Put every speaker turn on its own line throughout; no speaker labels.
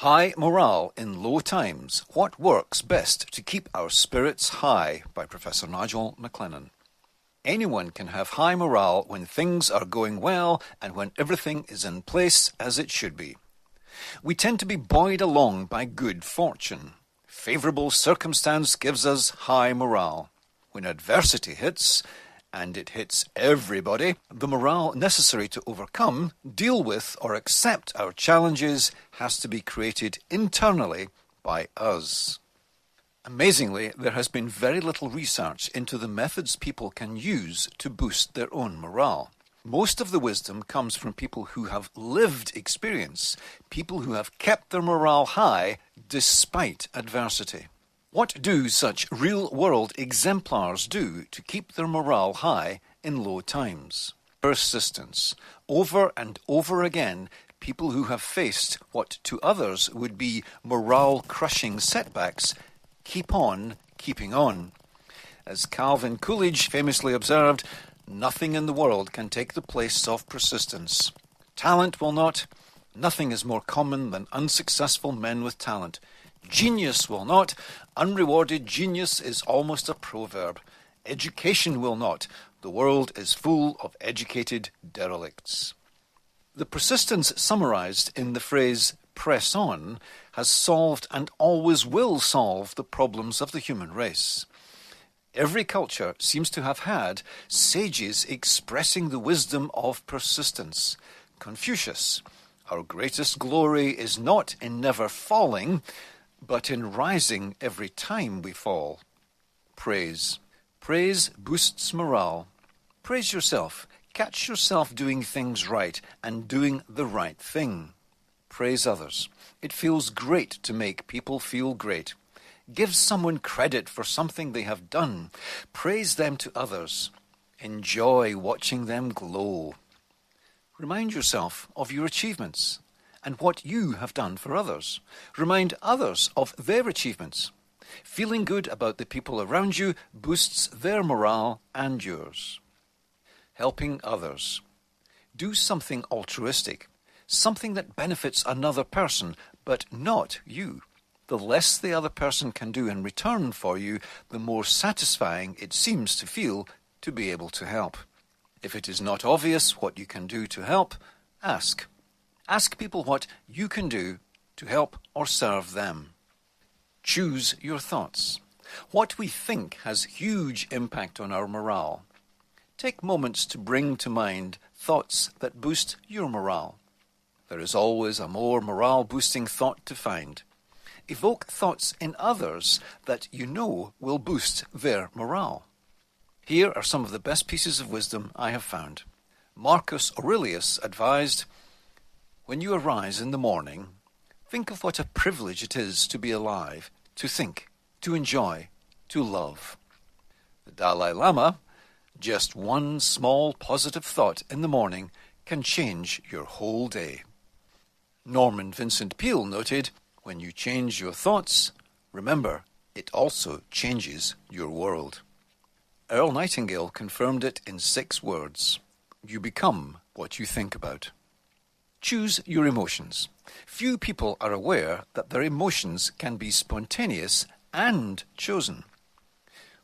High Morale in Low Times. What Works Best to Keep Our Spirits High by Professor Nigel MacLennan. Anyone can have high morale when things are going well and when everything is in place as it should be. We tend to be buoyed along by good fortune. Favourable circumstance gives us high morale. When adversity hits, and it hits everybody, the morale necessary to overcome, deal with or accept our challenges has to be created internally by us. Amazingly, there has been very little research into the methods people can use to boost their own morale. Most of the wisdom comes from people who have lived experience, people who have kept their morale high despite adversity. What do such real-world exemplars do to keep their morale high in low times? Persistence. Over and over again, people who have faced what to others would be morale-crushing setbacks keep on keeping on. As Calvin Coolidge famously observed, nothing in the world can take the place of persistence. Talent will not. Nothing is more common than unsuccessful men with talent. Genius will not. Unrewarded genius is almost a proverb. Education will not. The world is full of educated derelicts. The persistence summarized in the phrase press on has solved and always will solve the problems of the human race. Every culture seems to have had sages expressing the wisdom of persistence. Confucius: our greatest glory is not in never falling, but in rising every time we fall. Praise. Praise boosts morale. Praise yourself. Catch yourself doing things right and doing the right thing. Praise others. It feels great to make people feel great. Give someone credit for something they have done. Praise them to others. Enjoy watching them glow. Remind yourself of your achievements and what you have done for others. Remind others of their achievements. Feeling good about the people around you boosts their morale and yours. Helping others. Do something altruistic, something that benefits another person, but not you. The less the other person can do in return for you, the more satisfying it seems to feel to be able to help. If it is not obvious what you can do to help, ask. Ask people what you can do to help or serve them. Choose your thoughts. What we think has huge impact on our morale. Take moments to bring to mind thoughts that boost your morale. There is always a more morale-boosting thought to find. Evoke thoughts in others that you know will boost their morale. Here are some of the best pieces of wisdom I have found. Marcus Aurelius advised, when you arise in the morning, think of what a privilege it is to be alive, to think, to enjoy, to love. The Dalai Lama, just one small positive thought in the morning can change your whole day. Norman Vincent Peale noted, when you change your thoughts, remember, it also changes your world. Earl Nightingale confirmed it in 6 words. You become what you think about. Choose your emotions. Few people are aware that their emotions can be spontaneous and chosen.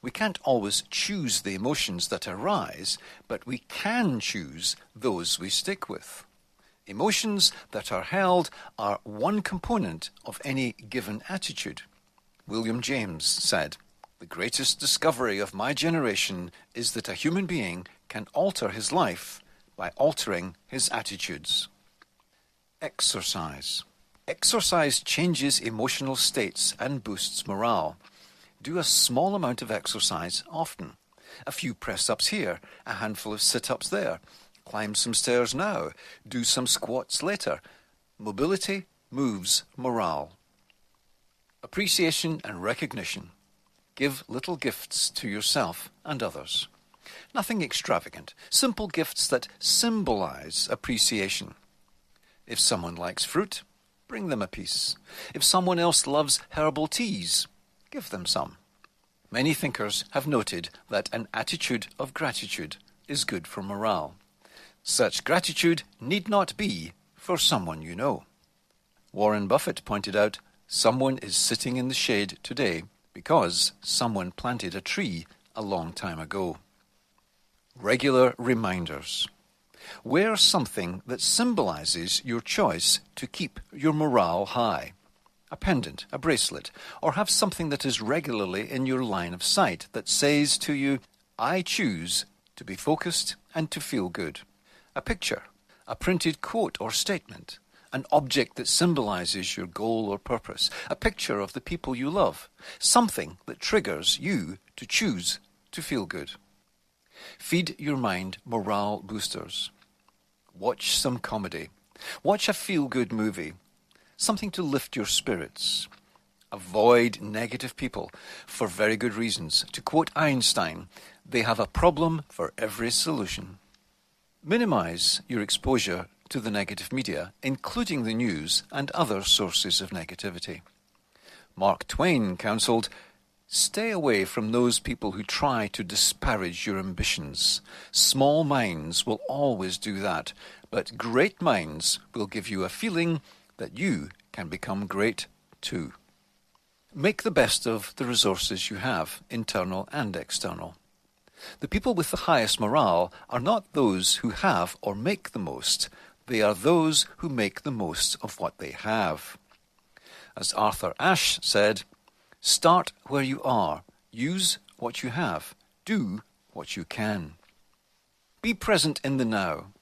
We can't always choose the emotions that arise, but we can choose those we stick with. Emotions that are held are one component of any given attitude. William James said, "The greatest discovery of my generation is that a human being can alter his life by altering his attitudes." Exercise. Exercise changes emotional states and boosts morale. Do a small amount of exercise often. A few press-ups here, a handful of sit-ups there. Climb some stairs now. Do some squats later. Mobility moves morale. Appreciation and recognition. Give little gifts to yourself and others. Nothing extravagant. Simple gifts that symbolize appreciation. If someone likes fruit, bring them a piece. If someone else loves herbal teas, give them some. Many thinkers have noted that an attitude of gratitude is good for morale. Such gratitude need not be for someone you know. Warren Buffett pointed out, someone is sitting in the shade today because someone planted a tree a long time ago. Regular reminders. Wear something that symbolizes your choice to keep your morale high. A pendant, a bracelet, or have something that is regularly in your line of sight that says to you, I choose to be focused and to feel good. A picture, a printed quote or statement, an object that symbolizes your goal or purpose, a picture of the people you love, something that triggers you to choose to feel good. Feed your mind morale boosters. Watch some comedy. Watch a feel-good movie. Something to lift your spirits. Avoid negative people for very good reasons. To quote Einstein, they have a problem for every solution. Minimize your exposure to the negative media, including the news and other sources of negativity. Mark Twain counseled, stay away from those people who try to disparage your ambitions. Small minds will always do that, but great minds will give you a feeling that you can become great too. Make the best of the resources you have, internal and external. The people with the highest morale are not those who have or make the most. They are those who make the most of what they have. As Arthur Ashe said, start where you are, use what you have, do what you can. Be present in the now.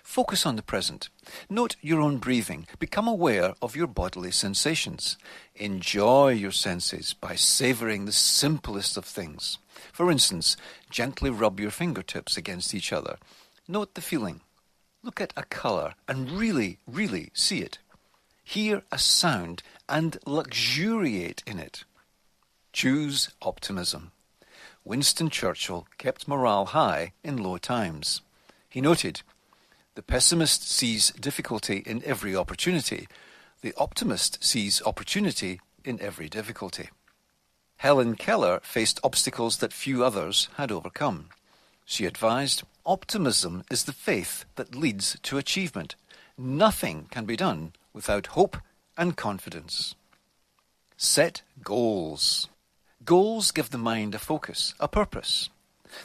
Focus on the present. Note your own breathing. Become aware of your bodily sensations. Enjoy your senses by savouring the simplest of things. For instance, gently rub your fingertips against each other. Note the feeling. Look at a colour and really see it. Hear a sound and luxuriate in it. Choose optimism. Winston Churchill kept morale high in low times. He noted, the pessimist sees difficulty in every opportunity. The optimist sees opportunity in every difficulty. Helen Keller faced obstacles that few others had overcome. She advised, optimism is the faith that leads to achievement. Nothing can be done without hope and confidence. Set goals. Goals give the mind a focus, a purpose.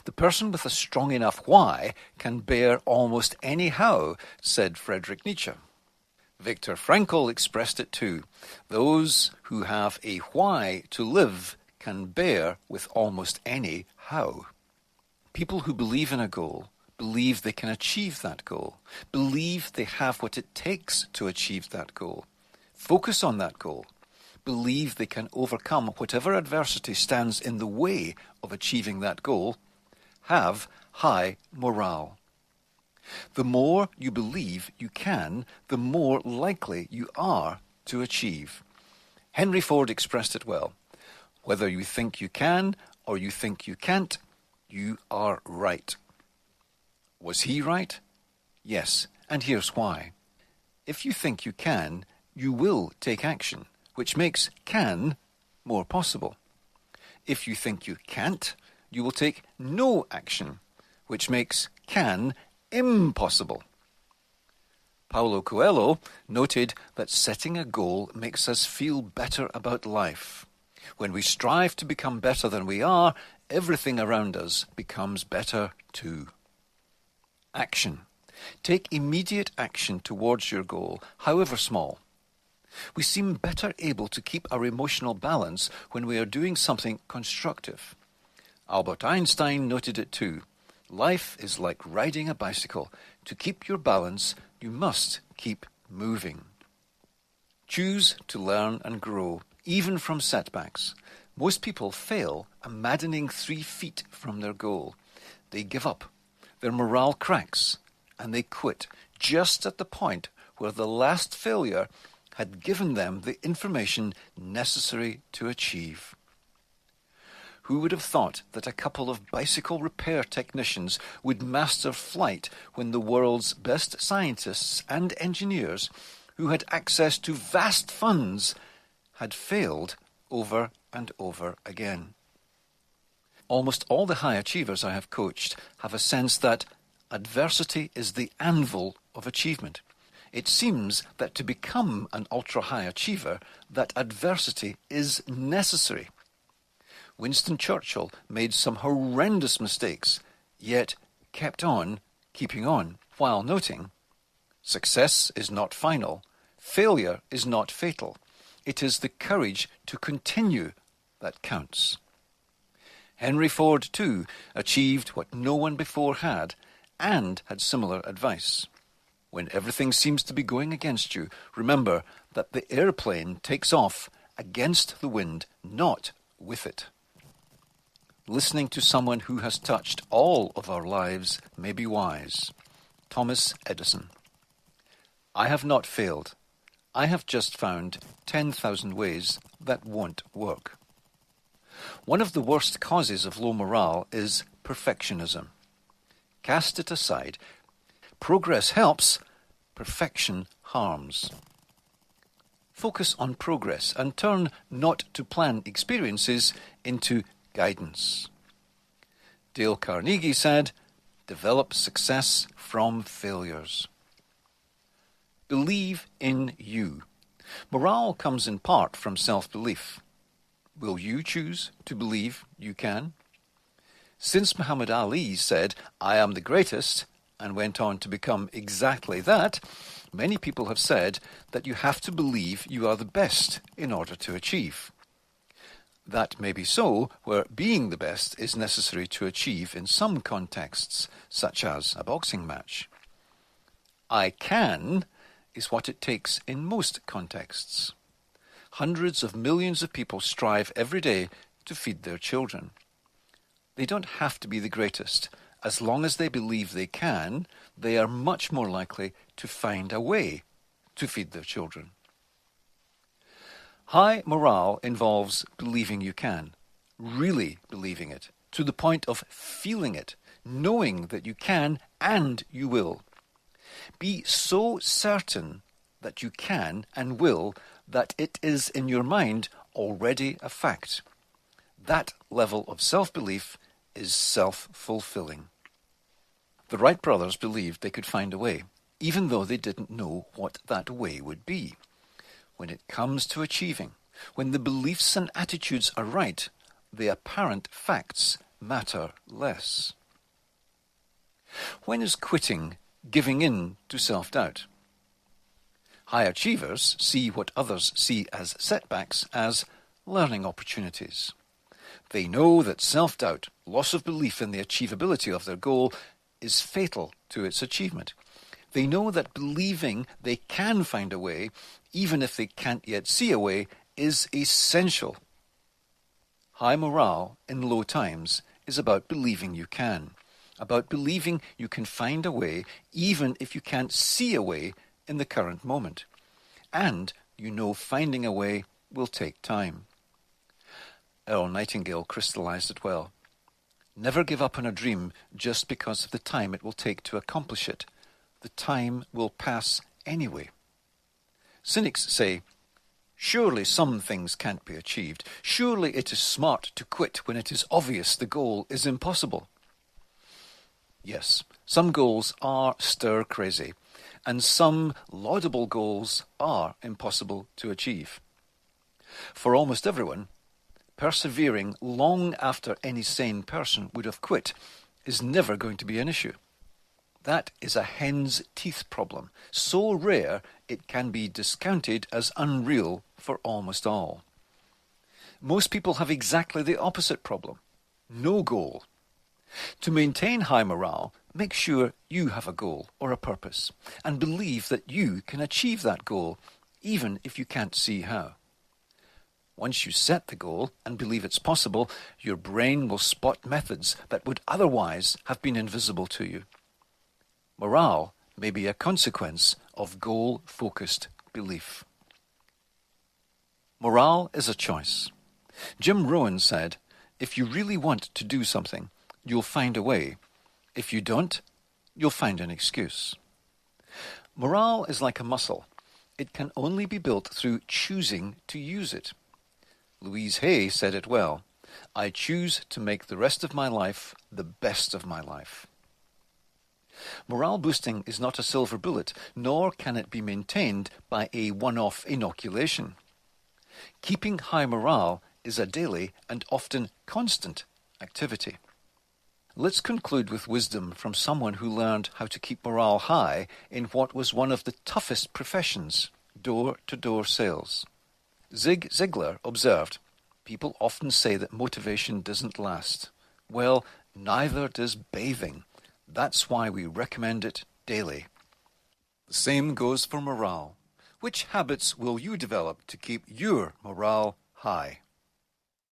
The person with a strong enough why can bear almost any how, said Friedrich Nietzsche. Viktor Frankl expressed it too. Those who have a why to live can bear with almost any how. People who believe in a goal believe they can achieve that goal, believe they have what it takes to achieve that goal. Focus on that goal. Believe they can overcome whatever adversity stands in the way of achieving that goal. Have high morale. The more you believe you can, the more likely you are to achieve. Henry Ford expressed it well. Whether you think you can or you think you can't, you are right. Was he right? Yes, and here's why. If you think you can, you will take action, which makes can more possible. If you think you can't, you will take no action, which makes can impossible. Paulo Coelho noted that setting a goal makes us feel better about life. When we strive to become better than we are, everything around us becomes better too. Action. Take immediate action towards your goal, however small. We seem better able to keep our emotional balance when we are doing something constructive. Albert Einstein noted it too. Life is like riding a bicycle. To keep your balance, you must keep moving. Choose to learn and grow, even from setbacks. Most people fail a maddening 3 feet from their goal. They give up. Their morale cracks, and they quit just at the point where the last failure had given them the information necessary to achieve. Who would have thought that a couple of bicycle repair technicians would master flight when the world's best scientists and engineers, who had access to vast funds, had failed over and over again? Almost all the high achievers I have coached have a sense that adversity is the anvil of achievement. It seems that to become an ultra-high achiever, that adversity is necessary. Winston Churchill made some horrendous mistakes, yet kept on keeping on, while noting, "Success is not final. Failure is not fatal. It is the courage to continue that counts." Henry Ford, too, achieved what no one before had, and had similar advice. When everything seems to be going against you, remember that the airplane takes off against the wind, not with it. Listening to someone who has touched all of our lives may be wise. Thomas Edison. I have not failed. I have just found 10,000 ways that won't work. One of the worst causes of low morale is perfectionism. Cast it aside. Progress helps, perfection harms. Focus on progress and turn not-to-plan experiences into guidance. Dale Carnegie said, "Develop success from failures." Believe in you. Morale comes in part from self-belief. Will you choose to believe you can? Since Muhammad Ali said, "I am the greatest," and went on to become exactly that, many people have said that you have to believe you are the best in order to achieve. That may be so, where being the best is necessary to achieve in some contexts, such as a boxing match. I can is what it takes in most contexts. Hundreds of millions of people strive every day to feed their children. They don't have to be the greatest. As long as they believe they can, they are much more likely to find a way to feed their children. High morale involves believing you can, really believing it, to the point of feeling it, knowing that you can and you will. Be so certain that you can and will that it is in your mind already a fact. That level of self-belief is self-fulfilling. The Wright brothers believed they could find a way, even though they didn't know what that way would be. When it comes to achieving, when the beliefs and attitudes are right, the apparent facts matter less. When is quitting giving in to self-doubt? High achievers see what others see as setbacks as learning opportunities. They know that self-doubt, loss of belief in the achievability of their goal, is fatal to its achievement. They know that believing they can find a way, even if they can't yet see a way, is essential. High morale in low times is about believing you can, about believing you can find a way, even if you can't see a way in the current moment. And you know finding a way will take time. Earl Nightingale crystallized it well. Never give up on a dream just because of the time it will take to accomplish it. The time will pass anyway. Cynics say, "Surely some things can't be achieved. Surely it is smart to quit when it is obvious the goal is impossible." Yes, some goals are stir-crazy, and some laudable goals are impossible to achieve. For almost everyone, persevering long after any sane person would have quit is never going to be an issue. That is a hen's teeth problem, so rare it can be discounted as unreal for almost all. Most people have exactly the opposite problem: no goal. To maintain high morale, make sure you have a goal or a purpose, and believe that you can achieve that goal, even if you can't see how. Once you set the goal and believe it's possible, your brain will spot methods that would otherwise have been invisible to you. Morale may be a consequence of goal-focused belief. Morale is a choice. Jim Rohn said, "If you really want to do something, you'll find a way. If you don't, you'll find an excuse." Morale is like a muscle. It can only be built through choosing to use it. Louise Hay said it well, "I choose to make the rest of my life the best of my life." Morale boosting is not a silver bullet, nor can it be maintained by a one-off inoculation. Keeping high morale is a daily and often constant activity. Let's conclude with wisdom from someone who learned how to keep morale high in what was one of the toughest professions, door-to-door sales. Zig Ziglar observed, "People often say that motivation doesn't last. Well, neither does bathing. That's why we recommend it daily." The same goes for morale. Which habits will you develop to keep your morale high?